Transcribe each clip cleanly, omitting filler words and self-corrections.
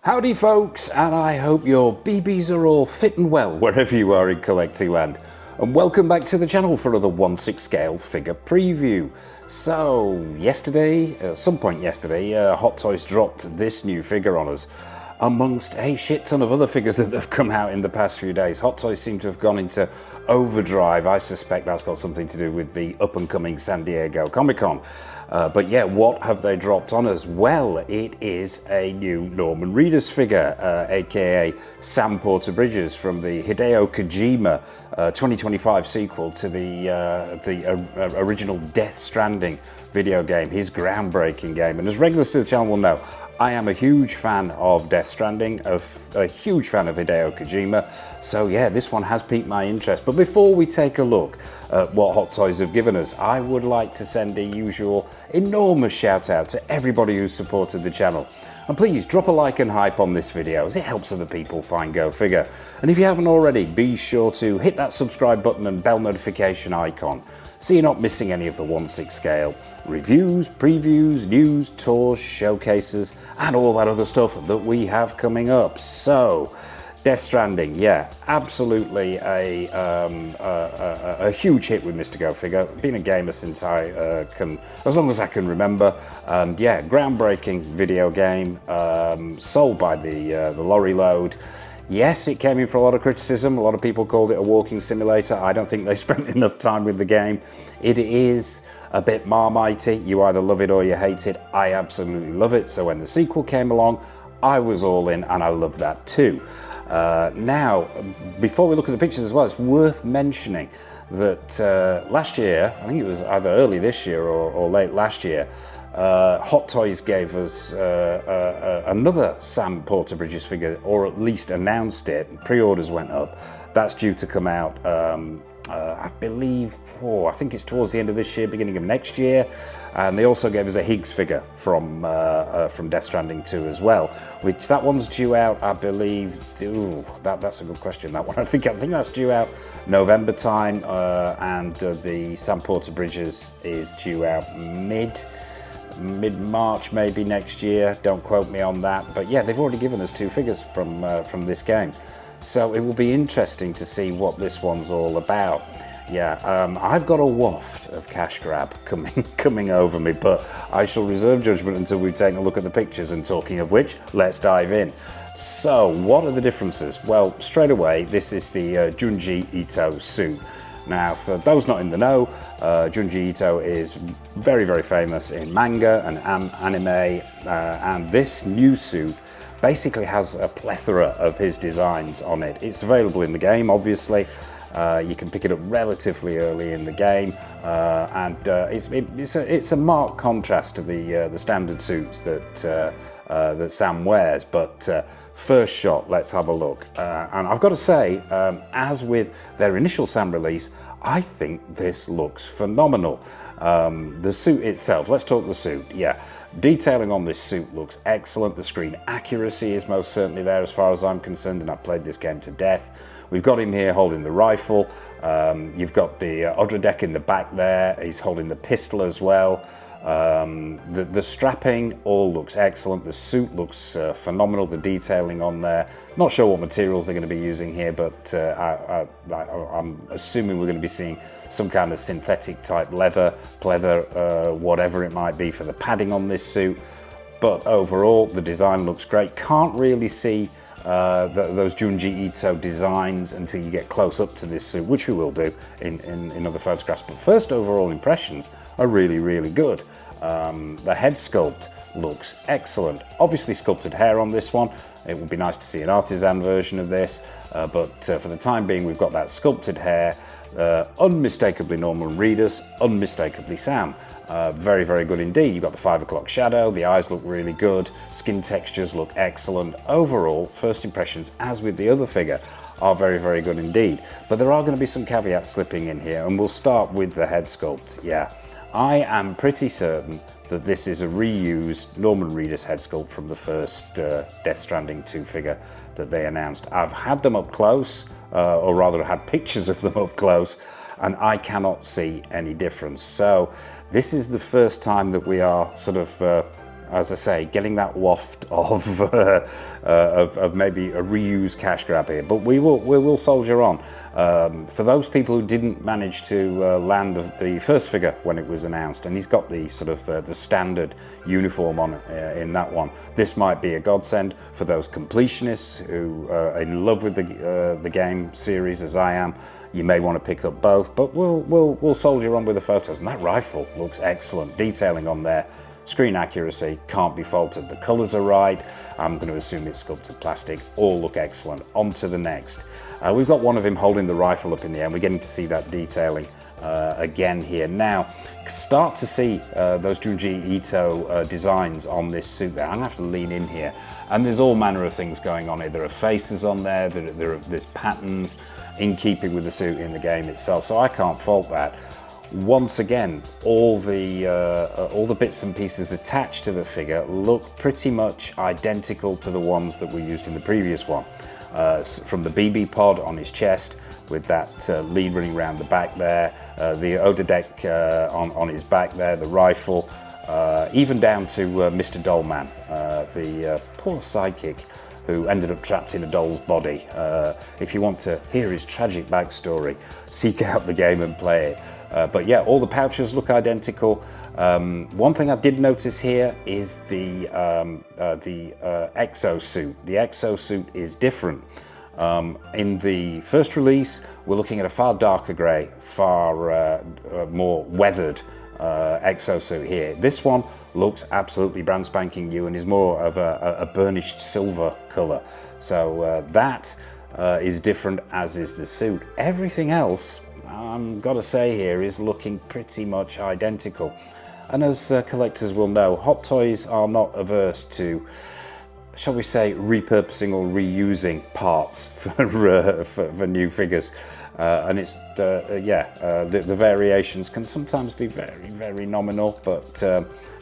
Howdy folks, and I hope your BBs are all fit and well wherever you are in collecting land. And welcome back to the channel for another 1/6 scale figure preview. So yesterday, at some point yesterday, Hot Toys dropped this new figure on us. Amongst a shit ton of other figures that have come out in the past few days, Hot Toys seem to have gone into overdrive. I suspect that's got something to do with the up and coming San Diego Comic-Con. But yeah, what have they dropped on us? Well, it is a new Norman Reedus figure, aka Sam Porter Bridges from the Hideo Kojima 2025 sequel to the original Death Stranding video game, his groundbreaking game. And as regulars to the channel will know, I am a huge fan of Death Stranding, a huge fan of Hideo Kojima, so yeah, this one has piqued my interest. But before we take a look at what Hot Toys have given us, I would like to send the usual enormous shout out to everybody who's supported the channel. And please drop a like and hype on this video as it helps other people find Go Figure. And if you haven't already, be sure to hit that subscribe button and bell notification icon so you're not missing any of the 1/6 scale reviews, previews, news, tours, showcases, and all that other stuff that we have coming up. So, Death Stranding, yeah, absolutely a huge hit with Mr. Go Figure. Been a gamer since as long as I can remember. And yeah, groundbreaking video game, sold by the lorry load. Yes, it came in for a lot of criticism. A lot of people called it a walking simulator. I don't think they spent enough time with the game. It is a bit Marmitey. You either love it or you hate it. I absolutely love it. So when the sequel came along, I was all in, and I love that too. Now, before we look at the pictures as well, it's worth mentioning that last year, I think it was either early this year or late last year, Hot Toys gave us another Sam Porter Bridges figure, or at least announced it. Pre-orders went up. That's due to come out, I believe, I think it's towards the end of this year, beginning of next year. And they also gave us a Higgs figure from Death Stranding 2 as well, which that one's due out, I believe. Ooh, that's a good question. That one, I think that's due out November time, and the Sam Porter Bridges is due out mid-March maybe next year. Don't quote me on that, but yeah, they've already given us two figures from this game, so it will be interesting to see what this one's all about. Yeah, I've got a waft of cash grab coming over me, but I shall reserve judgment until we've taken a look at the pictures. And talking of which, let's dive in. So, what are the differences? Well, straight away, this is the Junji Ito suit. Now, for those not in the know, Junji Ito is very, very famous in manga and anime, and this new suit basically has a plethora of his designs on it. It's available in the game, obviously. You can pick it up relatively early in the game, and it's a marked contrast to the standard suits that Sam wears. But first shot, let's have a look. And I've got to say, as with their initial Sam release, I think this looks phenomenal. The suit itself, let's talk the suit. Yeah, detailing on this suit looks excellent. The screen accuracy is most certainly there as far as I'm concerned, and I've played this game to death. We've got him here holding the rifle. You've got the Odra deck in the back there. He's holding the pistol as well. The strapping all looks excellent. The suit looks phenomenal. The detailing on there. Not sure what materials they're going to be using here, but I'm assuming we're going to be seeing some kind of synthetic type leather, pleather, whatever it might be for the padding on this suit. But overall, the design looks great. Can't really see those Junji Ito designs until you get close up to this suit, which we will do in other photographs. But first overall impressions are really, really good. The head sculpt looks excellent. Obviously sculpted hair on this one. It would be nice to see an artisan version of this, but for the time being we've got that sculpted hair. Unmistakably Norman Reedus, unmistakably Sam. Very, very good indeed. You've got the 5 o'clock shadow, the eyes look really good, skin textures look excellent. Overall, first impressions, as with the other figure, are very, very good indeed. But there are going to be some caveats slipping in here, and we'll start with the head sculpt. Yeah, I am pretty certain that this is a reused Norman Reedus head sculpt from the first Death Stranding 2 figure that they announced. I've had them up close, or rather had pictures of them up close, and I cannot see any difference. So this is the first time that we are sort of as I say, getting that waft of maybe a reused cash grab here, but we will soldier on. For those people who didn't manage to land the first figure when it was announced, and he's got the sort of the standard uniform on in that one, this might be a godsend. For those completionists who are in love with the game series, as I am, you may want to pick up both, but we'll soldier on with the photos. And that rifle looks excellent. Detailing on there, screen accuracy can't be faulted. The colors are right. I'm going to assume it's sculpted plastic. All look excellent. On to the next. We've got one of him holding the rifle up in the air. We're getting to see that detailing again here. Now, start to see those Junji Ito designs on this suit there. I'm going to have to lean in here. And there's all manner of things going on here. There are faces on there. There's patterns in keeping with the suit in the game itself. So I can't fault that. Once again, all the bits and pieces attached to the figure look pretty much identical to the ones that we used in the previous one. From the BB pod on his chest, with that lead running around the back there, the Oda deck on his back there, the rifle, even down to Mr. Dollman, the poor sidekick who ended up trapped in a doll's body. If you want to hear his tragic backstory, seek out the game and play it. But yeah, all the pouches look identical. One thing I did notice here is the exosuit. The exosuit is different. In the first release, we're looking at a far darker grey, far more weathered exosuit here. This one looks absolutely brand spanking new and is more of a burnished silver colour. So that is different, as is the suit. Everything else, I've got to say here, is looking pretty much identical. And as collectors will know, Hot Toys are not averse to, shall we say, repurposing or reusing parts for new figures. And it's, the variations can sometimes be very, very nominal, but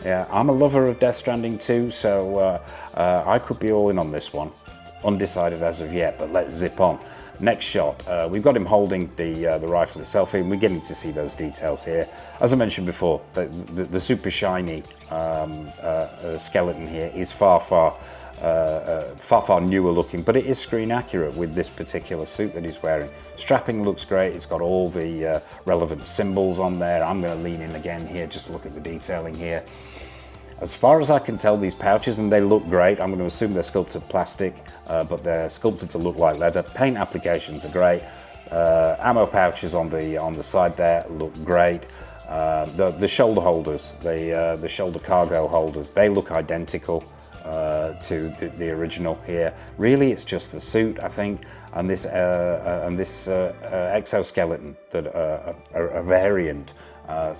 yeah, I'm a lover of Death Stranding too, so I could be all in on this one. Undecided as of yet, but let's zip on. Next shot, we've got him holding the rifle itself here, and we're getting to see those details here. As I mentioned before, the super shiny skeleton here is far newer looking, but it is screen accurate with this particular suit that he's wearing. Strapping looks great. It's got all the relevant symbols on there. I'm going to lean in again here, just look at the detailing here. As far as I can tell, these pouches, and they look great. I'm going to assume they're sculpted plastic, but they're sculpted to look like leather. Paint applications are great. Ammo pouches on the side there look great. The shoulder holders, the shoulder cargo holders, they look identical to the original here. Really, it's just the suit, I think, and this exoskeleton that a variant.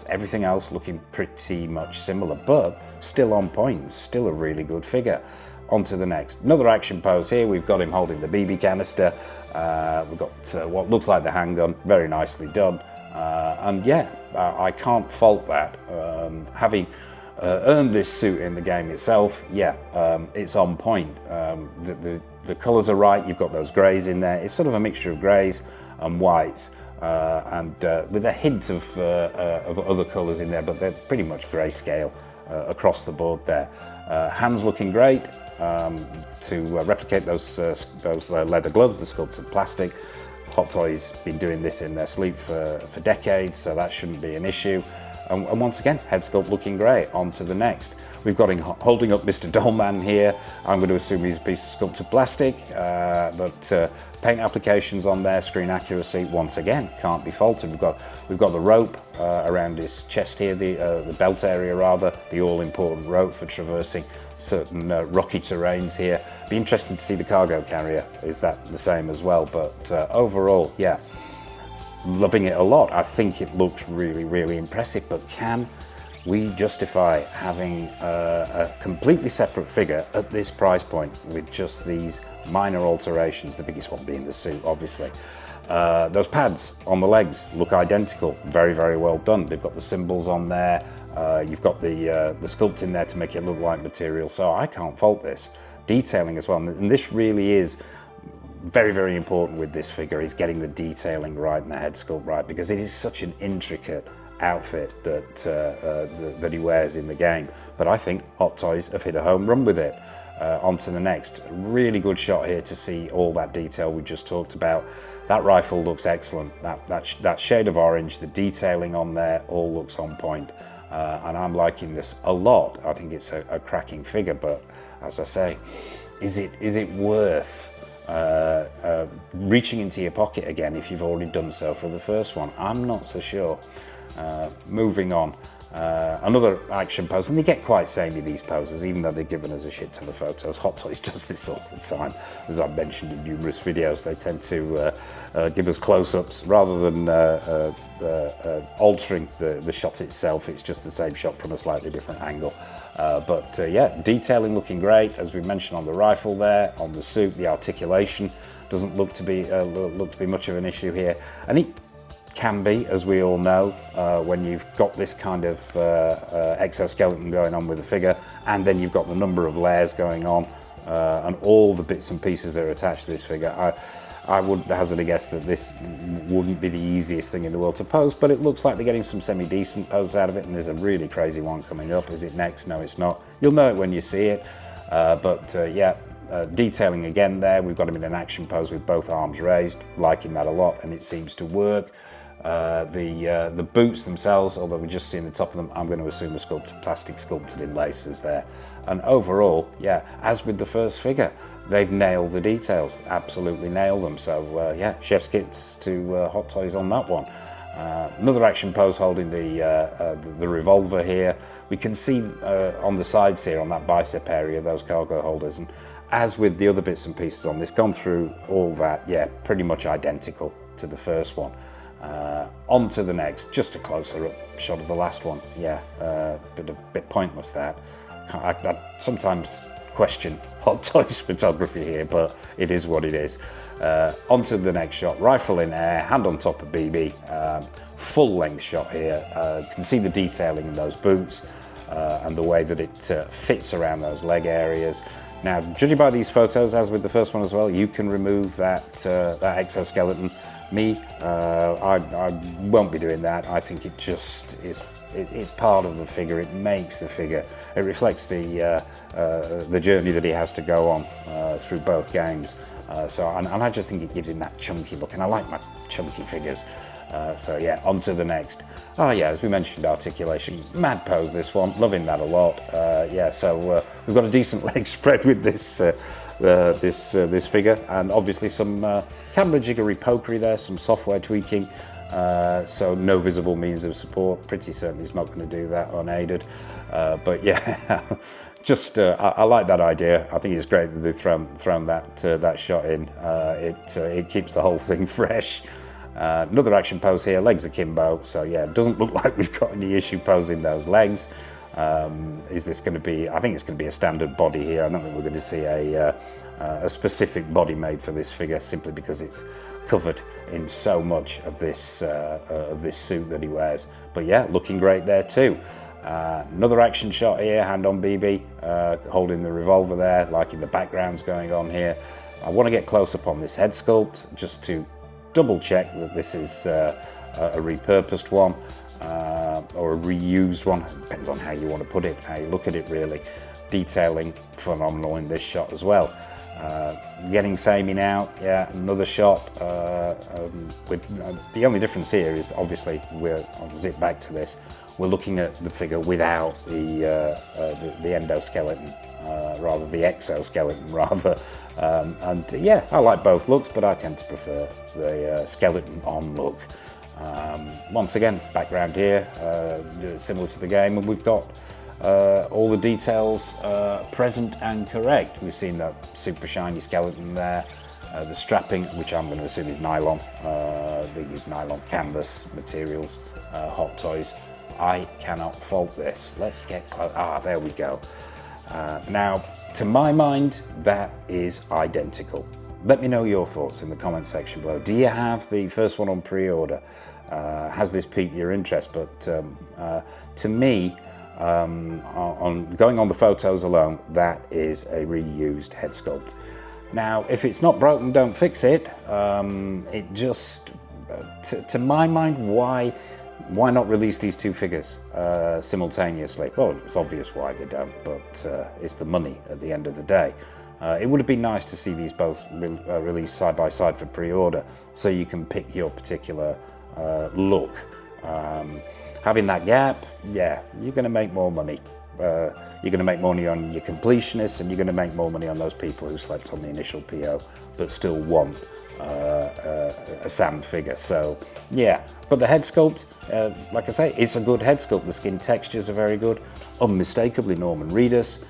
Everything else looking pretty much similar, but still on point, still a really good figure. On to the next. Another action pose here. We've got him holding the BB canister. We've got what looks like the handgun, very nicely done. And yeah, I can't fault that. Having earned this suit in the game itself, yeah, it's on point. The colours are right. You've got those greys in there. It's sort of a mixture of greys and whites. And with a hint of other colours in there, but they're pretty much grayscale across the board there. Hands looking great to replicate those leather gloves, the sculpted plastic. Hot Toys been doing this in their sleep for decades, so that shouldn't be an issue. And once again, head sculpt looking great. On to the next. We've got him holding up Mr. Dollman here. I'm going to assume he's a piece of sculpted plastic, but paint applications on there, screen accuracy, once again, can't be faulted. We've got the rope around his chest here, the belt area rather, the all-important rope for traversing certain rocky terrains here. Be interesting to see the cargo carrier. Is that the same as well? But overall, yeah, loving it a lot. I think it looks really, really impressive, but can we justify having a completely separate figure at this price point with just these minor alterations, the biggest one being the suit, obviously. Those pads on the legs look identical, very, very well done. They've got the symbols on there. You've got the sculpt in there to make it look like material, so I can't fault this. Detailing as well, and this really is very, very important with this figure, is getting the detailing right and the head sculpt right, because it is such an intricate outfit that he wears in the game. But I think Hot Toys have hit a home run with it. On to the next. Really good shot here to see all that detail we just talked about. That rifle looks excellent. That shade of orange, the detailing on there, all looks on point. And I'm liking this a lot. I think it's a cracking figure, but as I say, is it worth reaching into your pocket again if you've already done so for the first one? I'm not so sure. Moving on. Another action pose, and they get quite samey, these poses, even though they've given us a shit ton of photos. Hot Toys does this all the time, as I've mentioned in numerous videos. They tend to give us close-ups rather than altering the shot itself. It's just the same shot from a slightly different angle. But yeah, detailing looking great, as we mentioned on the rifle there, on the suit. The articulation doesn't look to be much of an issue here, and it can be, as we all know, when you've got this kind of exoskeleton going on with the figure, and then you've got the number of layers going on, and all the bits and pieces that are attached to this figure. I would hazard a guess that this wouldn't be the easiest thing in the world to pose, but it looks like they're getting some semi-decent poses out of it, and there's a really crazy one coming up. Is it next? No, it's not. You'll know it when you see it, yeah. Detailing again there. We've got him in an action pose with both arms raised, liking that a lot, and it seems to work. The boots themselves, although we're just seeing the top of them, I'm going to assume are plastic sculpted in laces there. And overall, yeah, as with the first figure, they've nailed the details, absolutely nailed them. So yeah, chef's kits to Hot Toys on that one. Another action pose holding the revolver here. We can see on the sides here, on that bicep area, those cargo holders. And as with the other bits and pieces on this, gone through all that, yeah, pretty much identical to the first one. On to the next, just a closer up shot of the last one. Yeah, bit pointless that. I sometimes question Hot Toys photography here, but it is what it is. On to the next shot, rifle in air, hand on top of BB, full length shot here. You can see the detailing in those boots and the way that it fits around those leg areas. Now, judging by these photos, as with the first one as well, you can remove that exoskeleton. Me, I won't be doing that. I think it just is. It's part of the figure. It makes the figure. It reflects the journey that he has to go on through both games. And I just think it gives him that chunky look, and I like my chunky figures. So yeah, on to the next. Oh yeah, as we mentioned, articulation, mad pose this one, loving that a lot. Yeah, so we've got a decent leg spread with this this figure, and obviously some camera jiggery pokery there, some software tweaking. So no visible means of support. Pretty certain he's not going to do that unaided. But yeah, just I like that idea. I think it's great that they've thrown that shot in. It keeps the whole thing fresh. Another action pose here, legs akimbo. So yeah, it doesn't look like we've got any issue posing those legs. Is this going to be? I think it's going to be a standard body here. I don't think we're going to see a specific body made for this figure, simply because it's covered in so much of this suit that he wears. But yeah, looking great there too. Another action shot here, hand on BB, holding the revolver there, liking the backgrounds going on here. I want to get close up on this head sculpt just to double check that this is a repurposed one or a reused one. It depends on how you want to put it, how you look at it really. Detailing phenomenal in this shot as well. Getting samey now, yeah, another shot. With the only difference here is obviously I'll zip back to this. We're looking at the figure without the endoskeleton, rather the exoskeleton rather. And yeah, I like both looks, but I tend to prefer the skeleton on look. Once again, background here, similar to the game, and we've got all the details present and correct. We've seen that super shiny skeleton there, the strapping, which I'm going to assume is nylon. They use nylon canvas materials, Hot Toys. I cannot fault this. Let's get close. There we go. Now, to my mind, that is identical. Let me know your thoughts in the comment section below. Do you have the first one on pre-order? Has this piqued your interest? But to me, going on the photos alone, that is a reused head sculpt. Now, if it's not broken, don't fix it. It just, to my mind, why why not release these two figures simultaneously? Well, it's obvious why they don't, but it's the money at the end of the day. It would have been nice to see these both released side by side for pre-order, so you can pick your particular look. Having that gap, yeah, you're going to make more money. You're going to make money on your completionists, and you're going to make more money on those people who slept on the initial PO but still want a Sam figure. So yeah, but the head sculpt, like I say, it's a good head sculpt. The skin textures are very good, unmistakably Norman Reedus.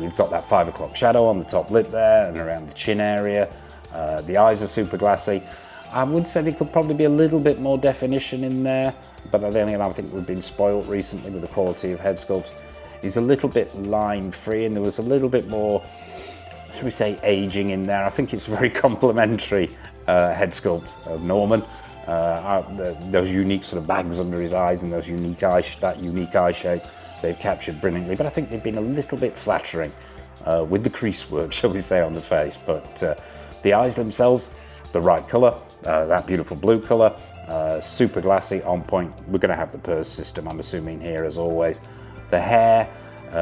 You've got that 5 o'clock shadow on the top lip there and around the chin area. The eyes are super glassy. I would say there could probably be a little bit more definition in there, but then I think we've been spoiled recently with the quality of head sculpts. He's a little bit line free, and there was a little bit more, should we say, aging in there. I think it's a very complimentary head sculpt of Norman. Those unique sort of bags under his eyes and those unique that unique eye shape they've captured brilliantly, but I think they've been a little bit flattering with the crease work, shall we say, on the face. But the eyes themselves, the right colour, that beautiful blue colour, super glassy, on point. We're going to have the purse system, I'm assuming, here as always. The hair,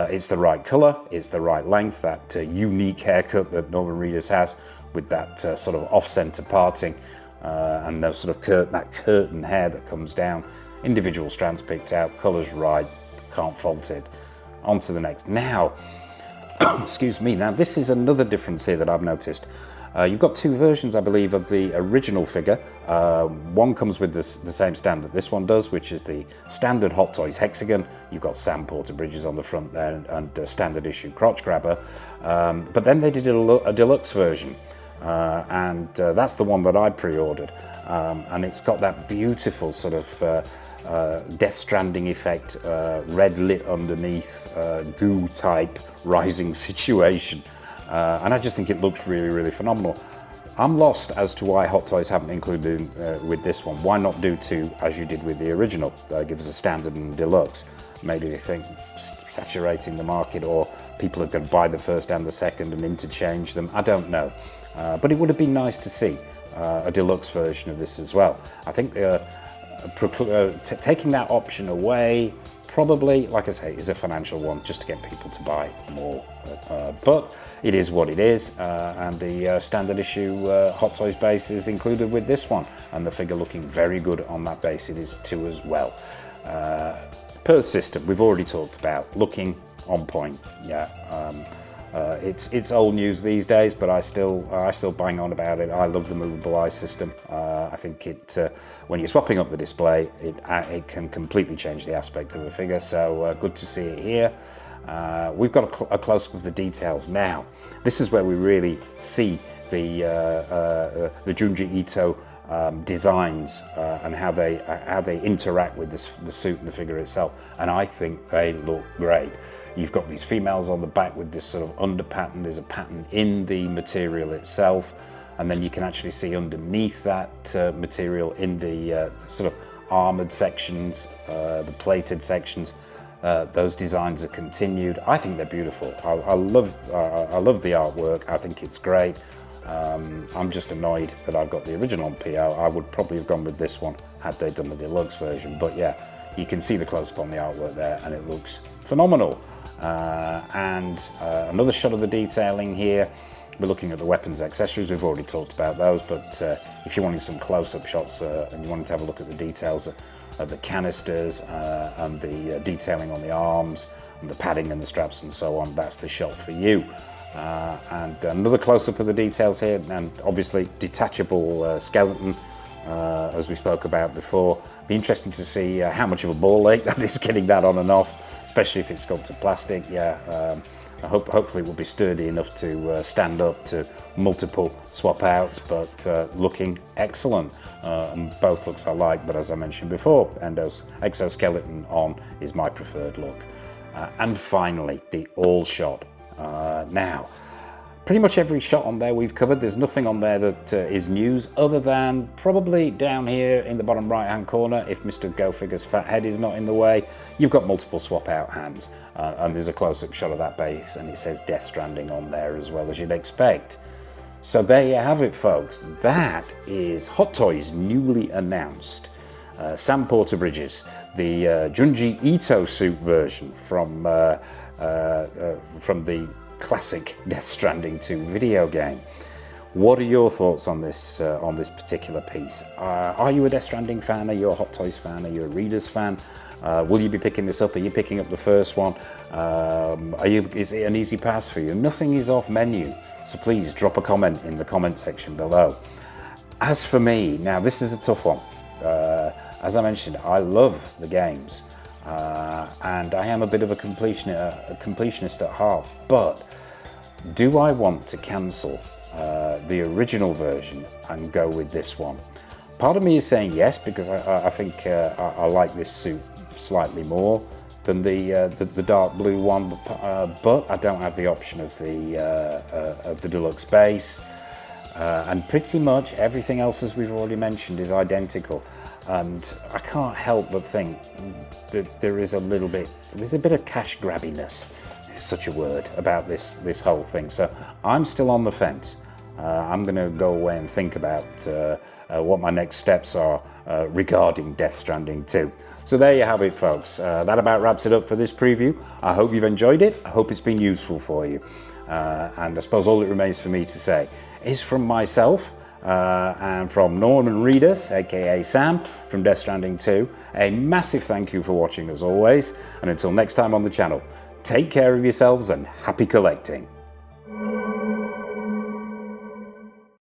it's the right colour, it's the right length, that unique haircut that Norman Reedus has with that sort of off-centre parting and those sort of that curtain hair that comes down. Individual strands picked out, colours right, can't fault it. On to the next. Now, excuse me, now this is another difference here that I've noticed. You've got two versions, I believe, of the original figure. One comes with the same stand that this one does, which is the standard Hot Toys hexagon. You've got Sam Porter-Bridges on the front there and a standard issue crotch grabber. But then they did a deluxe version, and that's the one that I pre-ordered. And it's got that beautiful sort of Death Stranding effect, red lit underneath, goo type rising situation. And I just think it looks really, really phenomenal. I'm lost as to why Hot Toys haven't included with this one. Why not do two as you did with the original? Give us a standard and deluxe. Maybe they think saturating the market, or people are going to buy the first and the second and interchange them. I don't know. But it would have been nice to see a deluxe version of this as well. I think taking that option away probably, like I say, is a financial one, just to get people to buy more. But it is what it is, and the standard issue Hot Toys base is included with this one, and the figure looking very good on that base it is too as well. Purse system, we've already talked about, looking on point. Yeah, it's old news these days, but I still bang on about it. I love the movable eye system. I think it when you're swapping up the display, it can completely change the aspect of a figure. So good to see it here. We've got a close-up of the details now. This is where we really see the Junji Ito designs and how they interact with the suit and the figure itself, and I think they look great. You've got these females on the back with this sort of under pattern. There's a pattern in the material itself, and then you can actually see underneath that material in the sort of armored sections, the plated sections. Those designs are continued. I think they're beautiful. I love the artwork. I think it's great. I'm just annoyed that I've got the original on PO. I would probably have gone with this one had they done the deluxe version. But yeah, you can see the close-up on the artwork there, and it looks phenomenal. Another shot of the detailing here. We're looking at the weapons accessories. We've already talked about those, but if you're wanting some close-up shots and you wanted to have a look at the details of the canisters and the detailing on the arms and the padding and the straps and so on, that's the shot for you. And another close-up of the details here, and obviously detachable skeleton, as we spoke about before. Be interesting to see how much of a ball ache that is, getting that on and off, especially if it's sculpted plastic. Yeah, hopefully it will be sturdy enough to stand up to multiple swap outs, but looking excellent. And both looks I like, but as I mentioned before, Endo's exoskeleton on is my preferred look. And finally, the all shot. Now, pretty much every shot on there we've covered. There's nothing on there that is news, other than probably down here in the bottom right hand corner, if Mr. Go Figure's fat head is not in the way, you've got multiple swap out hands, and there's a close-up shot of that base, and it says Death Stranding on there as well, as you'd expect. So there you have it, folks. That is Hot Toys' newly announced Sam Porter-Bridges, the Junji Ito suit version from the classic Death Stranding 2 video game. What are your thoughts on this particular piece? Are you a Death Stranding fan? Are you a Hot Toys fan? Are you a Reedus fan? Will you be picking this up? Are you picking up the first one? Is it an easy pass for you? Nothing is off menu, so please drop a comment in the comment section below. As for me, now this is a tough one. As I mentioned, I love the games, and I am a bit of a completionist at heart, but do I want to cancel the original version and go with this one? Part of me is saying yes, because I think I like this suit slightly more than the dark blue one, but I don't have the option of the deluxe base, and pretty much everything else, as we've already mentioned, is identical. And I can't help but think that there's a bit of cash grabbiness, if such a word, about this whole thing. So I'm still on the fence. I'm going to go away and think about what my next steps are regarding Death Stranding 2. So there you have it, folks. That about wraps it up for this preview. I hope you've enjoyed it. I hope it's been useful for you. And I suppose all it remains for me to say is, from myself and from Norman Reedus, aka Sam, from Death Stranding 2, a massive thank you for watching as always. And until next time on the channel, take care of yourselves and happy collecting.